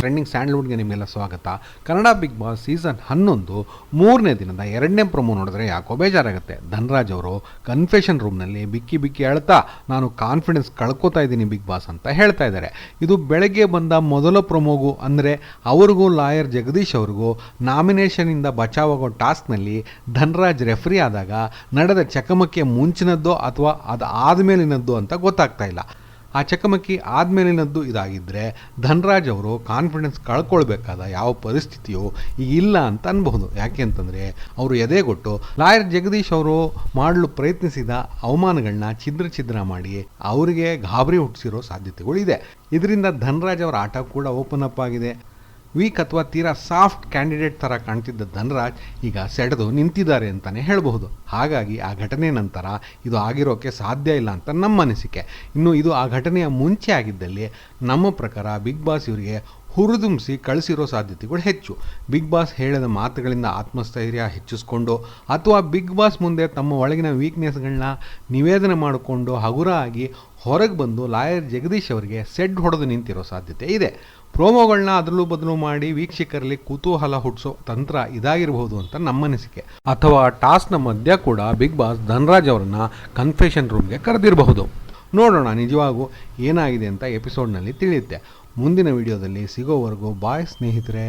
Trending ಸ್ಯಾಂಡಲ್ವುಡ್ಗೆ ನಿಮಗೆಲ್ಲ ಸ್ವಾಗತ. Kannada big boss season 11 ಮೂರನೇ ದಿನದ 2ನೇ ಪ್ರೊಮೋ ನೋಡಿದ್ರೆ ಯಾಕೋ ಬೇಜಾರಾಗುತ್ತೆ. ಧನ್ರಾಜ್ ಅವರು ಕನ್ಫೆಷನ್ ರೂಮ್ನಲ್ಲಿ ಬಿಕ್ಕಿ ಅಳ್ತಾ ನಾನು ಕಾನ್ಫಿಡೆನ್ಸ್ ಕಳ್ಕೊತಾ ಇದ್ದೀನಿ ಬಿಗ್ ಬಾಸ್ ಅಂತ ಹೇಳ್ತಾ ಇದ್ದಾರೆ. ಇದು ಬೆಳಗ್ಗೆ ಬಂದ ಮೊದಲ ಪ್ರೊಮೋಗೂ ಅಂದರೆ ಅವ್ರಿಗೂ ಲಾಯರ್ ಜಗದೀಶ್ ಅವ್ರಿಗೂ ನಾಮಿನೇಷನಿಂದ ಬಚಾವಾಗೋ ಟಾಸ್ಕ್ನಲ್ಲಿ ಧನ್ರಾಜ್ ರೆಫ್ರಿ ಆದಾಗ ನಡೆದ ಚಕಮಕಿ ಮುಂಚಿನದ್ದೋ ಅಥವಾ ಅದು ಆದಮೇಲಿನದ್ದು ಅಂತ ಗೊತ್ತಾಗ್ತಾ ಇಲ್ಲ. ಆ ಚಕಮಕಿ ಆದಮೇಲಿನದ್ದು ಇದಾಗಿದ್ದರೆ ಧನ್ರಾಜ್ ಅವರು ಕಾನ್ಫಿಡೆನ್ಸ್ ಕಳ್ಕೊಳ್ಬೇಕಾದ ಯಾವ ಪರಿಸ್ಥಿತಿಯೋ ಈಗ ಇಲ್ಲ ಅಂತ ಅನ್ಬಹುದು. ಯಾಕೆ ಅಂತಂದರೆ ಅವರು ಎದೆಗೊಟ್ಟು ಲಾಯರ್ ಜಗದೀಶ್ ಅವರು ಮಾಡಲು ಪ್ರಯತ್ನಿಸಿದ ಅವಮಾನಗಳನ್ನ ಛಿದ್ರ ಮಾಡಿ ಅವರಿಗೆ ಗಾಬರಿ ಹುಟ್ಟಿಸಿರೋ ಸಾಧ್ಯತೆಗಳಿದೆ. ಇದರಿಂದ ಧನ್ರಾಜ್ ಅವರ ಆಟ ಕೂಡ ಓಪನ್ ಅಪ್ ಆಗಿದೆ. ವೀಕ್ ಅಥವಾ ತೀರಾ ಸಾಫ್ಟ್ ಕ್ಯಾಂಡಿಡೇಟ್ ಥರ ಕಾಣ್ತಿದ್ದ ಧನ್ರಾಜ್ ಈಗ ಸೆಳೆದು ನಿಂತಿದ್ದಾರೆ ಅಂತಲೇ ಹೇಳಬಹುದು. ಹಾಗಾಗಿ ಆ ಘಟನೆ ನಂತರ ಇದು ಆಗಿರೋಕ್ಕೆ ಸಾಧ್ಯ ಇಲ್ಲ ಅಂತ ನಮ್ಮ ಅನಿಸಿಕೆ. ಇನ್ನು ಇದು ಆ ಘಟನೆಯ ಮುಂಚೆ ಆಗಿದ್ದಲ್ಲಿ ನಮ್ಮ ಪ್ರಕಾರ ಬಿಗ್ ಬಾಸ್ ಇವರಿಗೆ ಹುರಿದುಂಬಿಸಿ ಕಳಿಸಿರೋ ಸಾಧ್ಯತೆಗಳು ಹೆಚ್ಚು. ಬಿಗ್ ಬಾಸ್ ಹೇಳಿದ ಮಾತುಗಳಿಂದ ಆತ್ಮಸ್ಥೈರ್ಯ ಹೆಚ್ಚಿಸ್ಕೊಂಡು ಅಥವಾ ಬಿಗ್ ಬಾಸ್ ಮುಂದೆ ತಮ್ಮ ಒಳಗಿನ ವೀಕ್ನೆಸ್ಗಳನ್ನ ನಿವೇದನೆ ಮಾಡಿಕೊಂಡು ಹಗುರ ಆಗಿ ಹೊರಗೆ ಬಂದು ಲಾಯರ್ ಜಗದೀಶ್ ಅವರಿಗೆ ಸೆಡ್ ಹೊಡೆದು ನಿಂತಿರೋ ಸಾಧ್ಯತೆ ಇದೆ. ಪ್ರೋಮೋಗಳನ್ನ ಅದರಲ್ಲೂ ಬದಲು ಮಾಡಿ ವೀಕ್ಷಕರಲ್ಲಿ ಕುತೂಹಲ ಹುಟ್ಟಿಸೋ ತಂತ್ರ ಇದಾಗಿರಬಹುದು ಅಂತ ನಮ್ಮ ಅನಿಸಿಕೆ. ಅಥವಾ ಟಾಸ್ಕ್ನ ಮಧ್ಯ ಕೂಡ ಬಿಗ್ ಬಾಸ್ ಧನ್ರಾಜ್ ಅವರನ್ನ ಕನ್ಫೆಷನ್ ರೂಮ್ಗೆ ಕರೆದಿರಬಹುದು. ನೋಡೋಣ ನಿಜವಾಗೂ ಏನಾಗಿದೆ ಅಂತ ಎಪಿಸೋಡ್ನಲ್ಲಿ ತಿಳಿಯುತ್ತೆ. ಮುಂದಿನ ವಿಡಿಯೋದಲ್ಲಿ ಸಿಗೋವರೆಗೂ ಬಾಯ್ ಸ್ನೇಹಿತರೆ.